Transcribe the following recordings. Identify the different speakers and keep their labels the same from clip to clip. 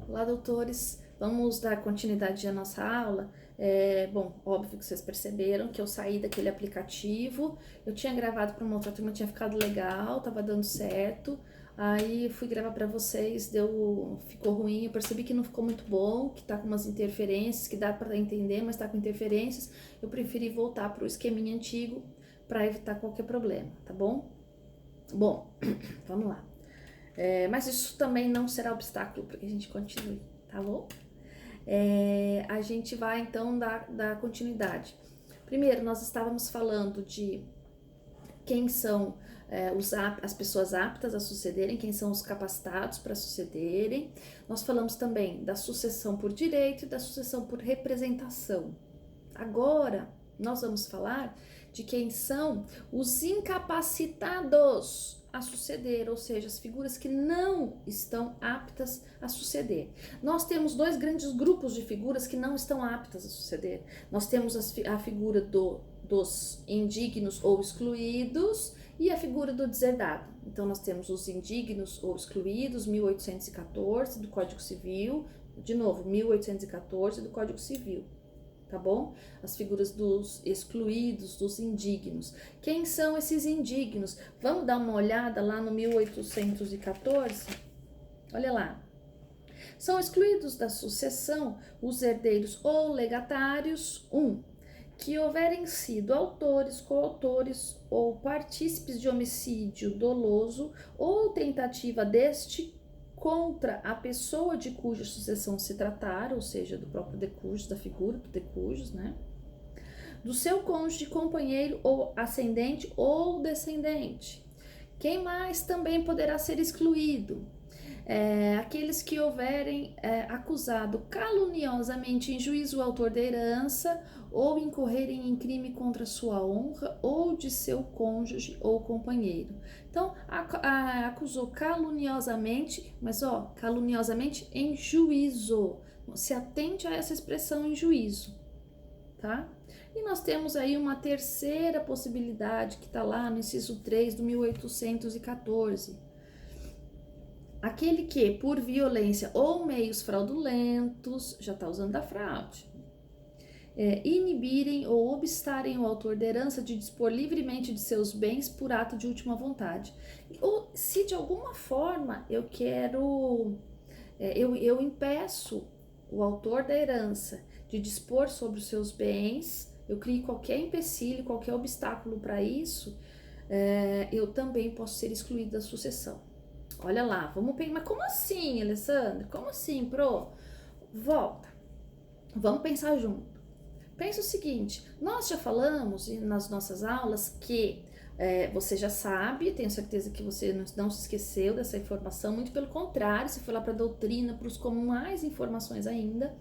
Speaker 1: Olá, doutores. Vamos dar continuidade à nossa aula. Bom, óbvio que vocês perceberam que eu saí daquele aplicativo. Eu tinha gravado para uma outra turma, tinha ficado legal, tava dando certo. Aí fui gravar para vocês, ficou ruim. Eu percebi que não ficou muito bom, que tá com umas interferências, que dá para entender, mas tá com interferências. Eu preferi voltar para o esqueminha antigo para evitar qualquer problema, tá bom? Bom, vamos lá. Mas isso também não será obstáculo para que a gente continue, tá bom? A gente vai então dar continuidade. Primeiro, nós estávamos falando de quem são as pessoas aptas a sucederem, quem são os capacitados para sucederem. Nós falamos também da sucessão por direito e da sucessão por representação. Agora, nós vamos falar de quem são os incapacitados a suceder, ou seja, as figuras que não estão aptas a suceder. Nós temos dois grandes grupos de figuras que não estão aptas a suceder. Nós temos a figura dos indignos ou excluídos e a figura do deserdado. Então, nós temos os indignos ou excluídos, 1814 do Código Civil, de novo, 1814 do Código Civil. Tá bom? As figuras dos excluídos, dos indignos. Quem são esses indignos? Vamos dar uma olhada lá no 1814? Olha lá. São excluídos da sucessão os herdeiros ou legatários, que houverem sido autores, coautores ou partícipes de homicídio doloso ou tentativa deste contra a pessoa de cuja sucessão se tratar, ou seja, do próprio de cujus, da figura do de cujus, né? Do seu cônjuge, companheiro ou ascendente ou descendente. Quem mais também poderá ser excluído? Aqueles que houverem acusado caluniosamente em juízo o autor da herança ou incorrerem em crime contra sua honra ou de seu cônjuge ou companheiro. Então, acusou caluniosamente, mas caluniosamente em juízo. Se atente a essa expressão em juízo, tá? E nós temos aí uma terceira possibilidade que está lá no inciso 3 do 1814. Aquele que, por violência ou meios fraudulentos, já está usando da fraude, inibirem ou obstarem o autor da herança de dispor livremente de seus bens por ato de última vontade. Ou se de alguma forma eu quero, eu impeço o autor da herança de dispor sobre os seus bens, eu crio qualquer empecilho, qualquer obstáculo para isso, eu também posso ser excluído da sucessão. Olha lá, vamos pensar, mas como assim, Alessandra? Como assim, pro? Volta, vamos pensar junto. Pensa o seguinte, nós já falamos nas nossas aulas que você já sabe, tenho certeza que você não se esqueceu dessa informação, muito pelo contrário, você foi lá para a doutrina, para os com mais informações ainda,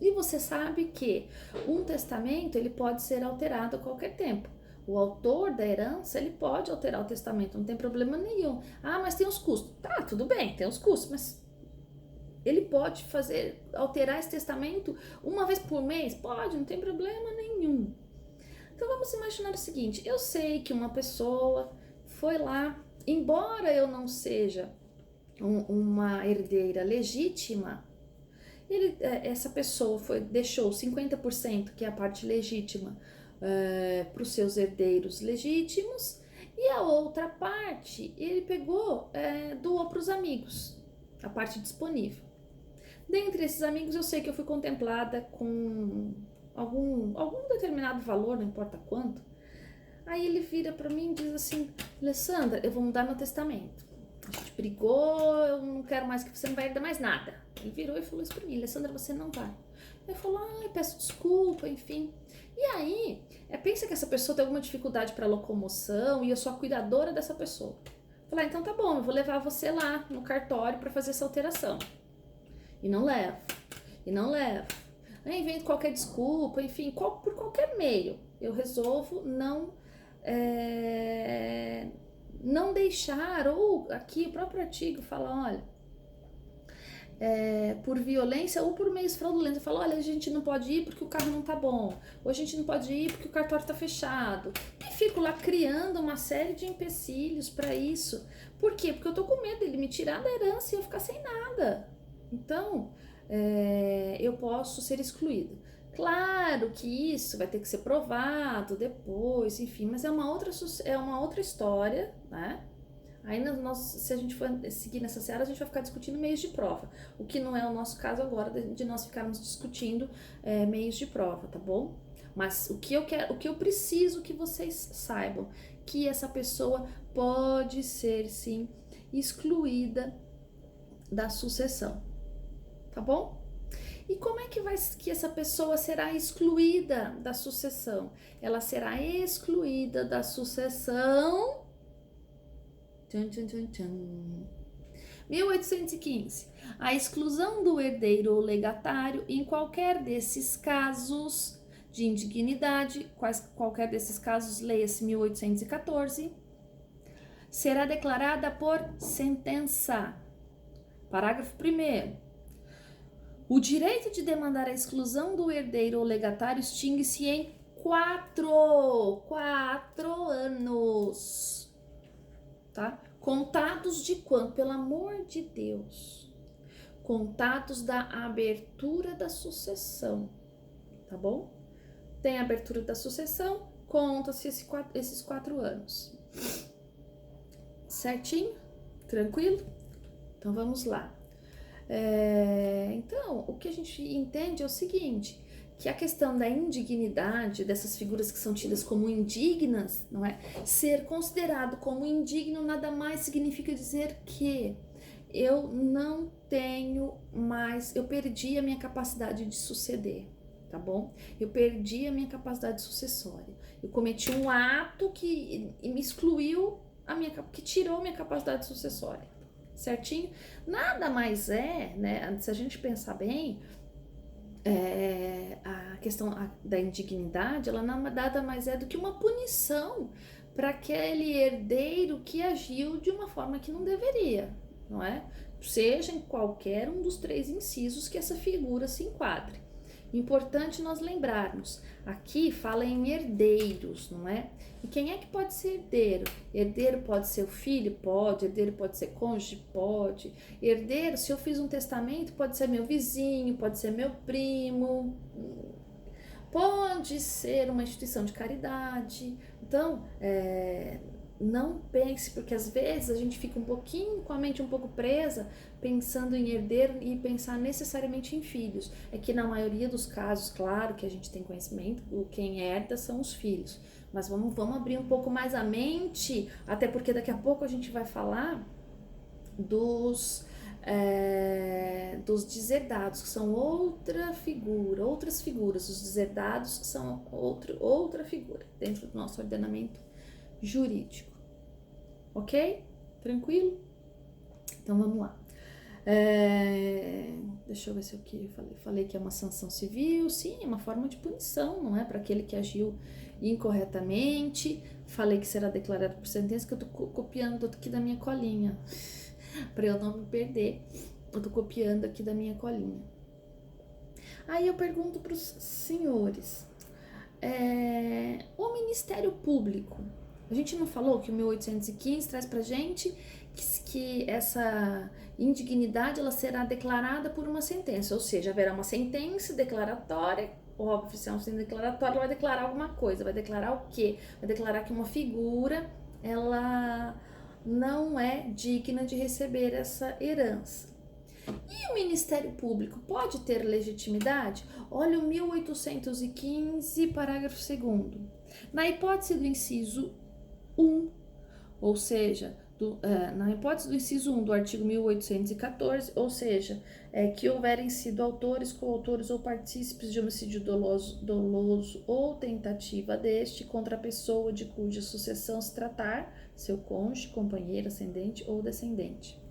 Speaker 1: e você sabe que um testamento ele pode ser alterado a qualquer tempo. O autor da herança, ele pode alterar o testamento, não tem problema nenhum. Ah, mas tem os custos. Tá, tudo bem, tem os custos, mas ele pode alterar esse testamento uma vez por mês? Pode, não tem problema nenhum. Então vamos imaginar o seguinte, eu sei que uma pessoa foi lá, embora eu não seja uma herdeira legítima, essa pessoa deixou 50%, que é a parte legítima, para os seus herdeiros legítimos, e a outra parte ele doou para os amigos, a parte disponível. Dentre esses amigos eu sei que eu fui contemplada com algum determinado valor, não importa quanto. Aí ele vira para mim e diz assim: Alessandra, eu vou mudar meu testamento. A gente brigou, eu não quero mais, que você não vai herdar mais nada. Ele virou e falou isso pra mim: Alessandra, você não vai. Ele falou: peço desculpa, enfim. E aí, pensa que essa pessoa tem alguma dificuldade para locomoção e eu sou a cuidadora dessa pessoa. Falei: então tá bom, eu vou levar você lá no cartório para fazer essa alteração. E não levo. Aí invento qualquer desculpa, enfim, por qualquer meio. Eu resolvo não deixar, ou aqui o próprio artigo fala, olha, por violência ou por meios fraudulentos. Fala, olha, a gente não pode ir porque o carro não tá bom, ou a gente não pode ir porque o cartório tá fechado. E fico lá criando uma série de empecilhos para isso. Por quê? Porque eu tô com medo dele me tirar da herança e eu ficar sem nada. Então, eu posso ser excluída. Claro que isso vai ter que ser provado depois, enfim, mas é uma outra história, né? Aí, se a gente for seguir nessa seara, a gente vai ficar discutindo meios de prova, o que não é o nosso caso agora, de nós ficarmos discutindo meios de prova, tá bom? Mas o que eu quero, o que eu preciso que vocês saibam, que essa pessoa pode ser, sim, excluída da sucessão, tá bom? E como é que essa pessoa será excluída da sucessão? Ela será excluída da sucessão. Tchan, tchan, tchan, tchan. 1815. A exclusão do herdeiro ou legatário em qualquer desses casos de indignidade, qualquer desses casos, leia-se 1814, será declarada por sentença. Parágrafo 1º. O direito de demandar a exclusão do herdeiro ou legatário extingue-se em 4 anos, tá? Contados de quando? Pelo amor de Deus. Contados da abertura da sucessão, tá bom? Tem a abertura da sucessão, conta-se esses 4 anos. Certinho? Tranquilo? Então vamos lá. Então, o que a gente entende é o seguinte, que a questão da indignidade, dessas figuras que são tidas como indignas, não é? Ser considerado como indigno nada mais significa dizer que eu não tenho mais, eu perdi a minha capacidade de suceder, tá bom? Eu perdi a minha capacidade sucessória. Eu cometi um ato que me excluiu, que tirou a minha capacidade sucessória. Certinho? Nada mais né? Se a gente pensar bem, a questão da indignidade, ela nada mais é do que uma punição para aquele herdeiro que agiu de uma forma que não deveria, não é? Seja em qualquer um dos 3 incisos que essa figura se enquadre. Importante nós lembrarmos, aqui fala em herdeiros, não é? E quem é que pode ser herdeiro? Herdeiro pode ser o filho? Pode. Herdeiro pode ser cônjuge? Pode. Herdeiro, se eu fiz um testamento, pode ser meu vizinho, pode ser meu primo, pode ser uma instituição de caridade. Então, não pense, porque às vezes a gente fica um pouquinho com a mente um pouco presa, pensando em herdeiro e pensar necessariamente em filhos. É que na maioria dos casos, claro que a gente tem conhecimento, quem herda são os filhos. Mas vamos abrir um pouco mais a mente, até porque daqui a pouco a gente vai falar dos deserdados, que são outras figuras. Os deserdados são outra figura dentro do nosso ordenamento jurídico. Ok? Tranquilo? Então vamos lá. Deixa eu ver se eu falei que é uma sanção civil. Sim, é uma forma de punição, não é? Para aquele que agiu incorretamente. Falei que será declarado por sentença, que eu tô copiando aqui da minha colinha para eu não me perder. Eu tô copiando aqui da minha colinha. Aí eu pergunto para os senhores, o Ministério Público, a gente não falou que o 1815 traz pra gente que essa indignidade ela será declarada por uma sentença, ou seja, haverá uma sentença declaratória. Óbvio, se é uma sentença declaratória, ela vai declarar alguma coisa. Vai declarar o quê? Vai declarar que uma figura ela não é digna de receber essa herança. E o Ministério Público pode ter legitimidade? Olha o 1815, parágrafo 2º. Na hipótese do inciso 1, ou seja, na hipótese do inciso 1 do artigo 1814, ou seja, que houverem sido autores, coautores ou partícipes de homicídio doloso ou tentativa deste contra a pessoa de cuja sucessão se tratar, seu cônjuge, companheiro, ascendente ou descendente.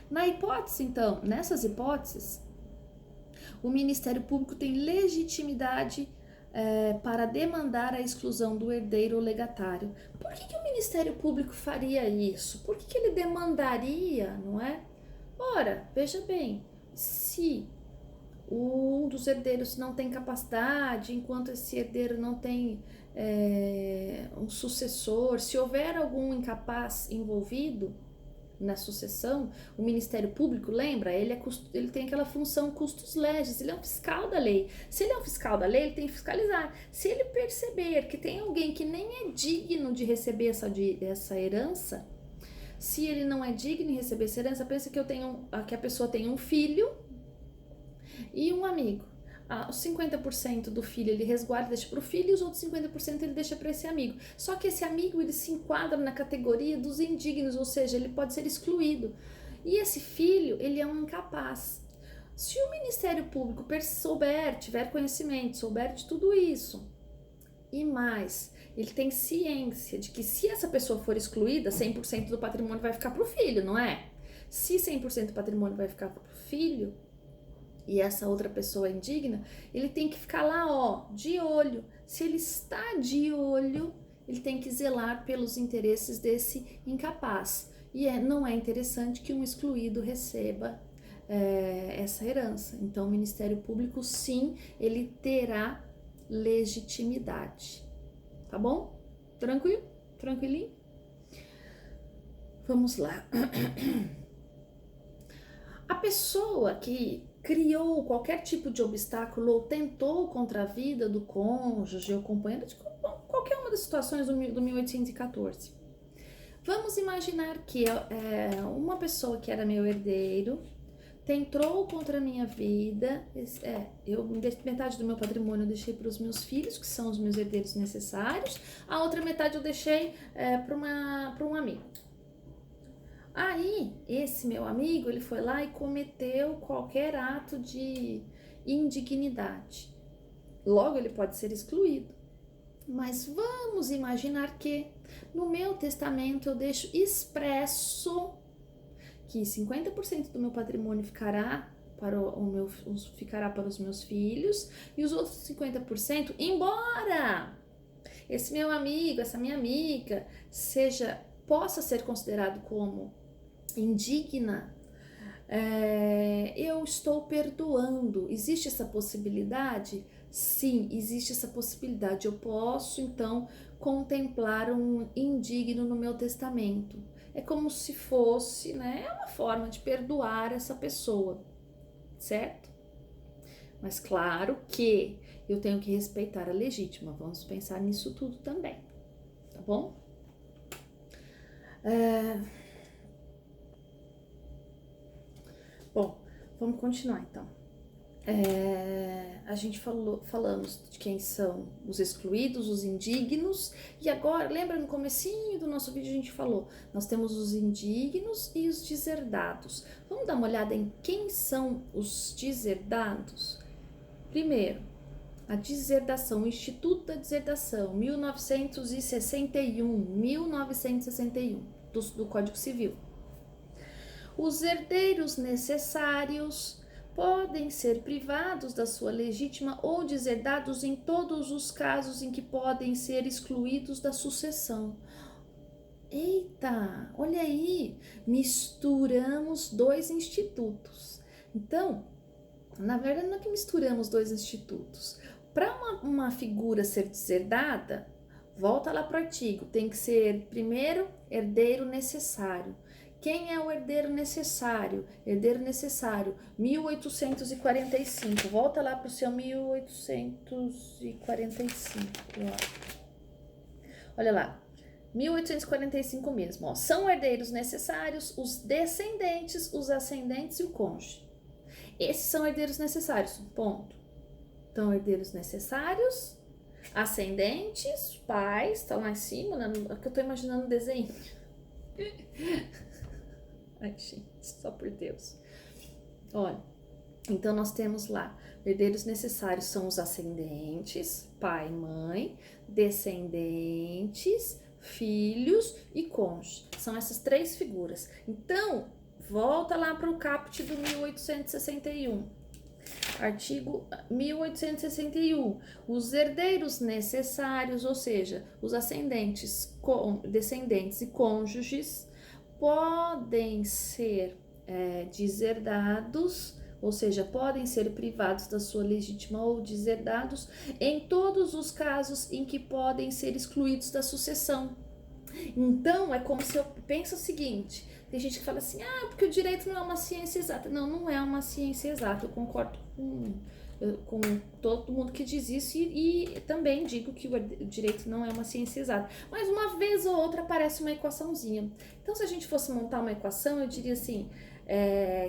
Speaker 1: Na hipótese, então, nessas hipóteses, o Ministério Público tem legitimidade para demandar a exclusão do herdeiro ou legatário. Por que o Ministério Público faria isso? Por que ele demandaria, não é? Ora, veja bem, se um dos herdeiros não tem capacidade, enquanto esse herdeiro não tem um sucessor, se houver algum incapaz envolvido, na sucessão, o Ministério Público, lembra? Ele tem aquela função custos legis, ele é um fiscal da lei. Se ele é um fiscal da lei, ele tem que fiscalizar. Se ele perceber que tem alguém que nem é digno de receber essa herança, se ele não é digno de receber essa herança, pensa que a pessoa tem um filho e um amigo. Os 50% do filho ele resguarda e deixa para o filho, e os outros 50% ele deixa para esse amigo. Só que esse amigo ele se enquadra na categoria dos indignos, ou seja, ele pode ser excluído. E esse filho, ele é um incapaz. Se o Ministério Público tiver conhecimento, souber de tudo isso, e mais, ele tem ciência de que se essa pessoa for excluída, 100% do patrimônio vai ficar para o filho, não é? Se 100% do patrimônio vai ficar para o filho, e essa outra pessoa é indigna, ele tem que ficar lá, ó, de olho. Se ele está de olho, ele tem que zelar pelos interesses desse incapaz. E não é interessante que um excluído receba essa herança. Então, o Ministério Público, sim, ele terá legitimidade. Tá bom? Tranquilo? Tranquilinho? Vamos lá. A pessoa que criou qualquer tipo de obstáculo ou tentou contra a vida do cônjuge ou companheiro, de qualquer uma das situações do 1814. Vamos imaginar que uma pessoa que era meu herdeiro tentou contra a minha vida, metade do meu patrimônio eu deixei para os meus filhos, que são os meus herdeiros necessários, a outra metade eu deixei para um amigo. Aí, esse meu amigo, ele foi lá e cometeu qualquer ato de indignidade. Logo, ele pode ser excluído. Mas vamos imaginar que no meu testamento eu deixo expresso que 50% do meu patrimônio ficará para os meus filhos e os outros 50%, embora esse meu amigo, essa minha amiga, possa ser considerado como indigna, eu estou perdoando. Existe essa possibilidade? Sim, existe essa possibilidade. Eu posso, então, contemplar um indigno no meu testamento. É como se fosse, né, uma forma de perdoar essa pessoa, certo? Mas claro que eu tenho que respeitar a legítima. Vamos pensar nisso tudo também, tá bom? Bom, vamos continuar então. A gente falamos de quem são os excluídos, os indignos, e agora, lembra no comecinho do nosso vídeo a gente falou, nós temos os indignos e os deserdados. Vamos dar uma olhada em quem são os deserdados? Primeiro, a deserdação, o Instituto da Deserdação, 1961, do Código Civil. Os herdeiros necessários podem ser privados da sua legítima ou deserdados em todos os casos em que podem ser excluídos da sucessão. Eita, olha aí, misturamos dois institutos. Então, na verdade não é que misturamos dois institutos. Para uma figura ser deserdada, volta lá para o artigo, tem que ser primeiro herdeiro necessário. Quem é o herdeiro necessário? Herdeiro necessário, 1845. Volta lá para o seu 1845. Olha lá, 1845 mesmo. Ó. São herdeiros necessários os descendentes, os ascendentes e o cônjuge. Esses são herdeiros necessários, ponto. Então, herdeiros necessários, ascendentes, pais, tá lá em cima, né? É que eu tô imaginando o desenho. Ai, gente, só por Deus. Olha, então nós temos lá, herdeiros necessários são os ascendentes, pai, mãe, descendentes, filhos e cônjuge. São essas três figuras. Então, volta lá para o caput do 1861. Artigo 1861. Os herdeiros necessários, ou seja, os ascendentes, descendentes e cônjuges, podem ser deserdados, ou seja, podem ser privados da sua legítima ou deserdados em todos os casos em que podem ser excluídos da sucessão. Então, é como se eu penso o seguinte, tem gente que fala assim, porque o direito não é uma ciência exata. Não, não é uma ciência exata, eu concordo com todo mundo que diz isso e também digo que o direito não é uma ciência exata. Mas uma vez ou outra aparece uma equaçãozinha. Então, se a gente fosse montar uma equação, eu diria assim,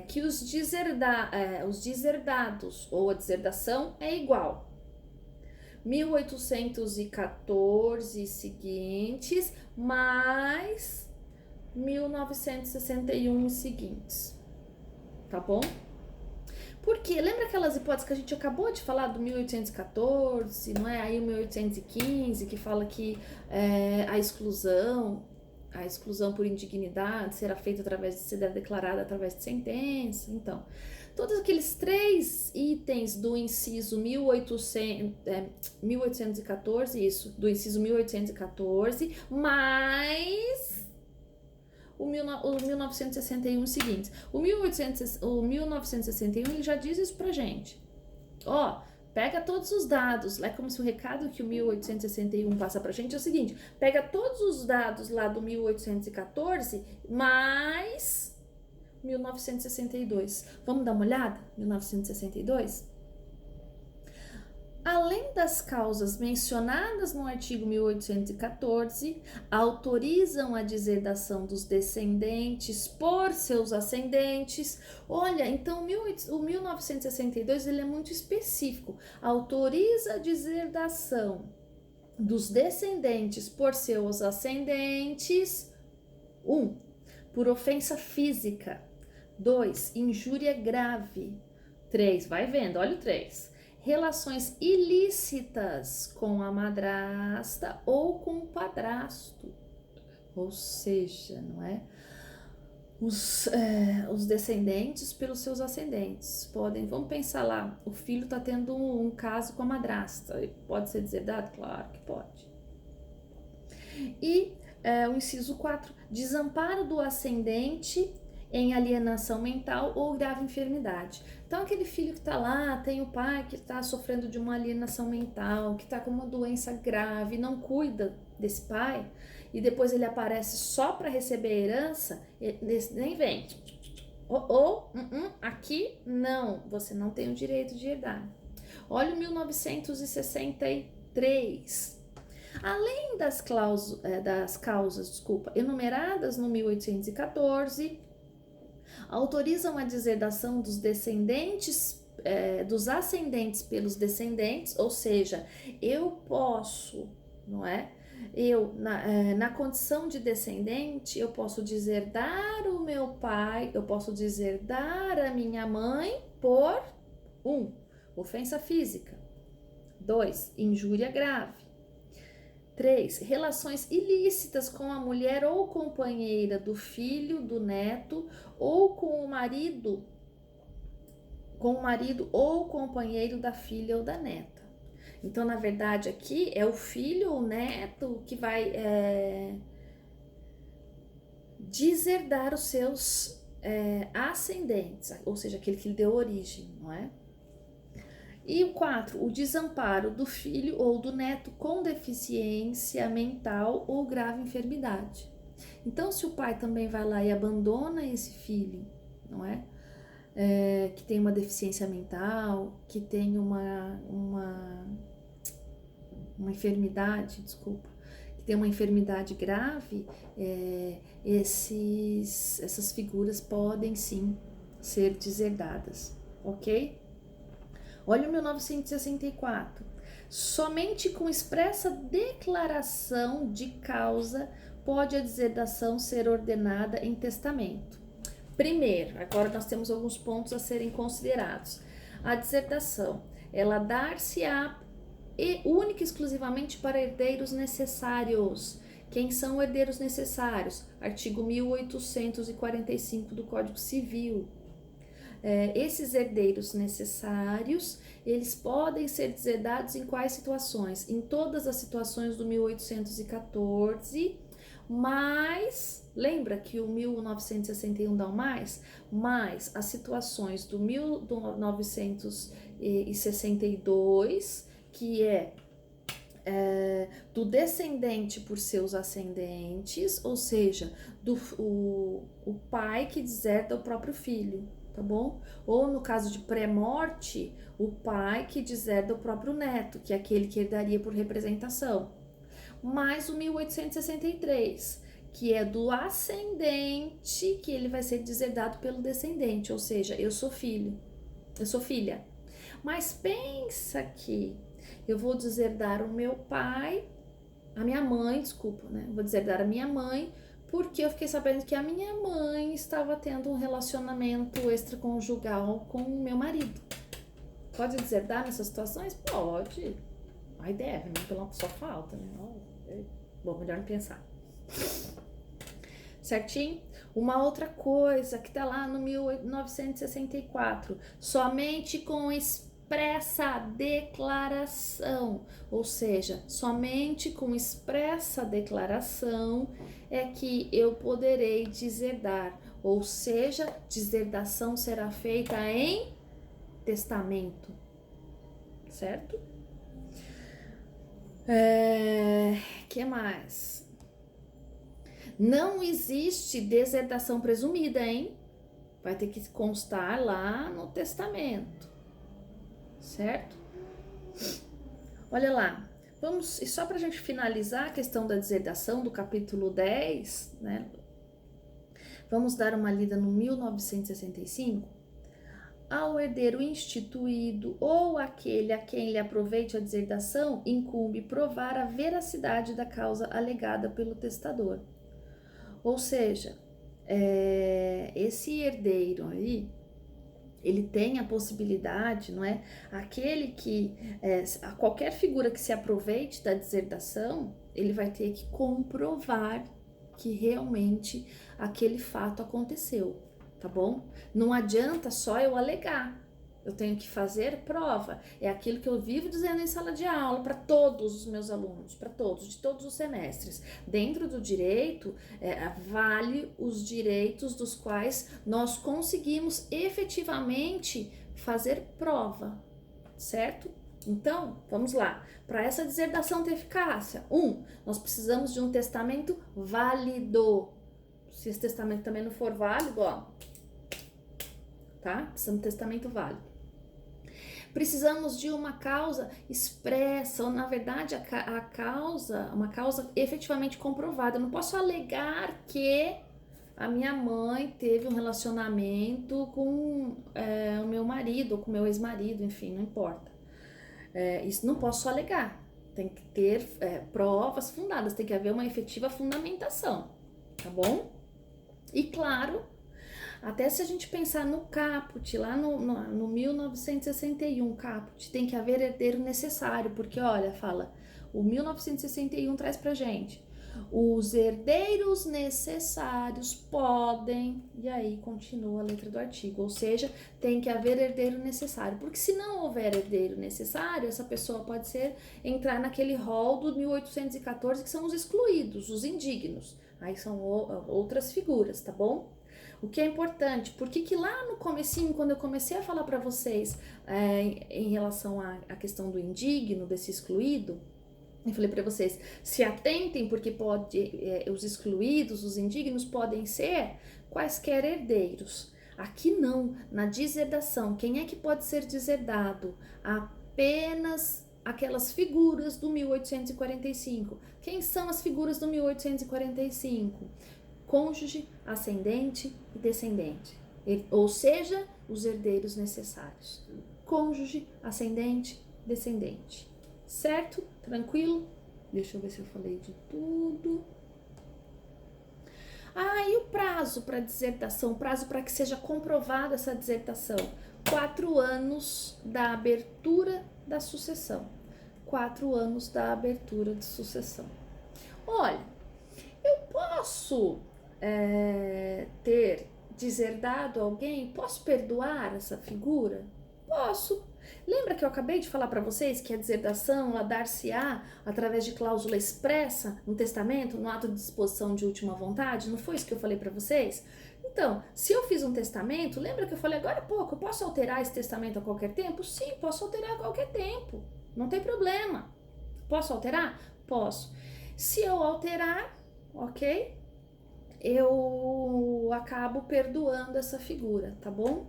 Speaker 1: que os deserdados ou a deserdação é igual 1814 seguintes mais 1961 seguintes, tá bom? Porque lembra aquelas hipóteses que a gente acabou de falar do 1814, não é? Aí o 1815 que fala que a exclusão por indignidade será feita através de ser declarada através de sentença. Então, todos aqueles 3 itens do inciso 1814, isso, do inciso 1814, mais o 1961 seguintes. O 1961 ele já diz isso pra gente. Pega todos os dados, é como se o recado que o 1861 passa pra gente é o seguinte, pega todos os dados lá do 1814 mais 1962. Vamos dar uma olhada? 1962? Além das causas mencionadas no artigo 1814, autorizam a deserdação dos descendentes por seus ascendentes. Olha, então o 1962 ele é muito específico. Autoriza a deserdação dos descendentes por seus ascendentes. 1. Por ofensa física. 2. Injúria grave. 3. Vai vendo, olha o 3. Relações ilícitas com a madrasta ou com o padrasto. Ou seja, não é? Os descendentes pelos seus ascendentes. Vamos pensar lá, o filho está tendo um caso com a madrasta. Pode ser deserdado? Claro que pode. E o inciso 4, desamparo do ascendente em alienação mental ou grave enfermidade. Então, aquele filho que está lá, tem o pai que está sofrendo de uma alienação mental, que está com uma doença grave, não cuida desse pai, e depois ele aparece só para receber a herança, nem vem. Aqui não, você não tem o direito de herdar. Olha o 1963. Além das causas enumeradas no 1814, autorizam a deserdação dos descendentes, dos ascendentes pelos descendentes, ou seja, eu posso, não é? Na condição de descendente, eu posso deserdar o meu pai, eu posso deserdar a minha mãe por 1. Ofensa física. 2. Injúria grave. 3. Relações ilícitas com a mulher ou companheira do filho, do neto, ou com o marido ou companheiro da filha ou da neta. Então, na verdade, aqui é o filho ou neto que vai deserdar os seus ascendentes, ou seja, aquele que lhe deu origem, não é? E o 4, o desamparo do filho ou do neto com deficiência mental ou grave enfermidade. Então, se o pai também vai lá e abandona esse filho, não é? Que tem uma deficiência mental, que tem uma enfermidade, que tem uma enfermidade grave, essas figuras podem sim ser deserdadas, ok? Olha o 1964. Somente com expressa declaração de causa pode a deserdação ser ordenada em testamento. Primeiro, agora nós temos alguns pontos a serem considerados. A deserdação, ela dar-se-á única e exclusivamente para herdeiros necessários. Quem são herdeiros necessários? Artigo 1845 do Código Civil. Esses herdeiros necessários, eles podem ser deserdados em quais situações? Em todas as situações do 1814, mas lembra que o 1961 dá um mais as situações do 1962, que do descendente por seus ascendentes, ou seja, o pai que deserda o próprio filho, tá bom? Ou no caso de pré-morte, o pai que deserda o próprio neto, que é aquele que herdaria por representação. Mais o 1863, que é do ascendente, que ele vai ser deserdado pelo descendente, ou seja, eu sou filha. Mas pensa que eu vou deserdar o meu pai, a minha mãe, desculpa, né? Vou deserdar a minha mãe, porque eu fiquei sabendo que a minha mãe estava tendo um relacionamento extraconjugal com o meu marido. Pode deserdar nessas situações? Pode. Aí deve, né? Pela só falta, né? Bom, melhor não pensar. Certinho? Uma outra coisa que tá lá no 1964, somente com expressa declaração, ou seja, somente com expressa declaração é que eu poderei deserdar, ou seja, deserdação será feita em testamento, certo? Que mais? Não existe deserdação presumida, hein? Vai ter que constar lá no testamento, certo? Olha lá, vamos, e só para a gente finalizar a questão da deserdação do capítulo 10, né? Vamos dar uma lida no 1965. Ao herdeiro instituído ou aquele a quem lhe aproveite a deserdação, incumbe provar a veracidade da causa alegada pelo testador. Ou seja, esse herdeiro aí, ele tem a possibilidade, não é? Aquele que, qualquer figura que se aproveite da deserdação, ele vai ter que comprovar que realmente aquele fato aconteceu, tá bom? Não adianta só eu alegar. Eu tenho que fazer prova. É aquilo que eu vivo dizendo em sala de aula para todos os meus alunos, para todos, de todos os semestres. Dentro do direito, vale os direitos dos quais nós conseguimos efetivamente fazer prova, certo? Então, vamos lá. Para essa deserdação ter eficácia, nós precisamos de um testamento válido. Se esse testamento também não for válido, tá? Precisamos de testamento válido. Precisamos de uma causa expressa, ou na verdade uma causa efetivamente comprovada. Eu não posso alegar que a minha mãe teve um relacionamento com o meu marido, ou com o meu ex-marido, enfim, não importa. Isso não posso alegar. Tem que ter provas fundadas, tem que haver uma efetiva fundamentação, tá bom? E claro, até se a gente pensar no caput, lá no 1961, caput, tem que haver herdeiro necessário, porque olha, fala, o 1961 traz pra gente, os herdeiros necessários podem, e aí continua a letra do artigo, ou seja, tem que haver herdeiro necessário, porque se não houver herdeiro necessário, essa pessoa pode entrar naquele rol do 1814, que são os excluídos, os indignos, aí são outras figuras, tá bom? O que é importante, porque que lá no comecinho, quando eu comecei a falar para vocês em relação à questão do indigno, desse excluído, eu falei para vocês, se atentem, porque os excluídos, os indignos podem ser quaisquer herdeiros. Aqui não, na deserdação, quem é que pode ser deserdado? Apenas aquelas figuras do 1845. Quem são as figuras do 1845? Cônjuge, ascendente e descendente, ou seja, os herdeiros necessários. Cônjuge, ascendente, descendente. Certo? Tranquilo? Deixa eu ver se eu falei de tudo. E o prazo para deserdação, o prazo para que seja comprovada essa deserdação? 4 anos da abertura da sucessão. 4 anos da abertura de sucessão. Olha, eu posso ter deserdado alguém? Posso perdoar essa figura? Posso. Lembra que eu acabei de falar para vocês que a deserdação ela dar-se-á através de cláusula expressa no testamento, no ato de disposição de última vontade? Não foi isso que eu falei para vocês? Então, se eu fiz um testamento, lembra que eu falei agora há pouco, eu posso alterar esse testamento a qualquer tempo? Sim, posso alterar a qualquer tempo, não tem problema. Posso alterar? Posso. Se eu alterar, ok? Eu acabo perdoando essa figura, tá bom?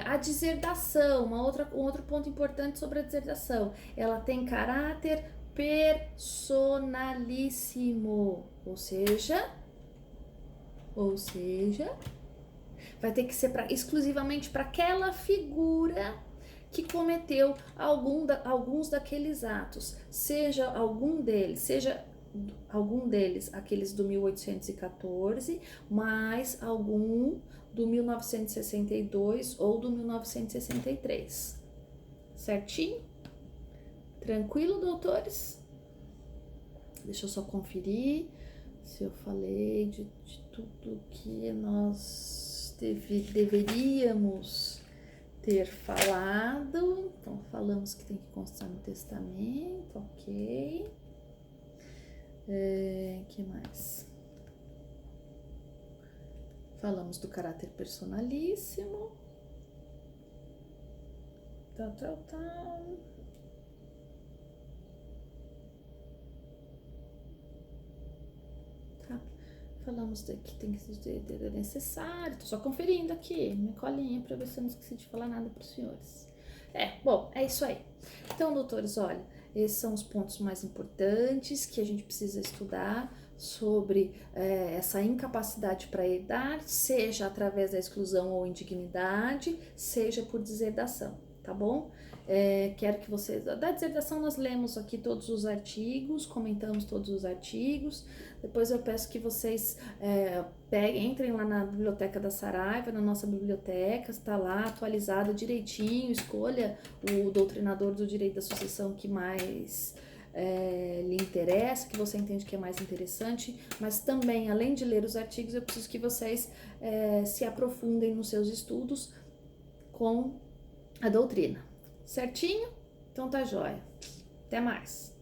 Speaker 1: A deserdação, um outro ponto importante sobre a deserdação, ela tem caráter personalíssimo, ou seja, vai ter que ser exclusivamente para aquela figura que cometeu alguns daqueles atos, seja algum deles, aqueles do 1814, mais algum do 1962 ou do 1963. Certinho? Tranquilo, doutores? Deixa eu só conferir se eu falei de tudo que nós deveríamos ter falado. Então, falamos que tem que constar no testamento, ok. Que mais? Falamos do caráter personalíssimo. Tá. Falamos que tem que ser necessário. Tô só conferindo aqui, minha colinha, pra ver se eu não esqueci de falar nada pros senhores. Bom, é isso aí. Então, doutores, olha, esses são os pontos mais importantes que a gente precisa estudar sobre essa incapacidade para herdar, seja através da exclusão ou indignidade, seja por deserdação, tá bom? Quero que vocês... Da deserdação nós lemos aqui todos os artigos, comentamos todos os artigos. Depois eu peço que vocês entrem lá na biblioteca da Saraiva, na nossa biblioteca, está lá atualizada direitinho, escolha o doutrinador do direito da sucessão que mais lhe interessa, que você entende que é mais interessante, mas também, além de ler os artigos, eu preciso que vocês se aprofundem nos seus estudos com a doutrina. Certinho? Então tá jóia. Até mais.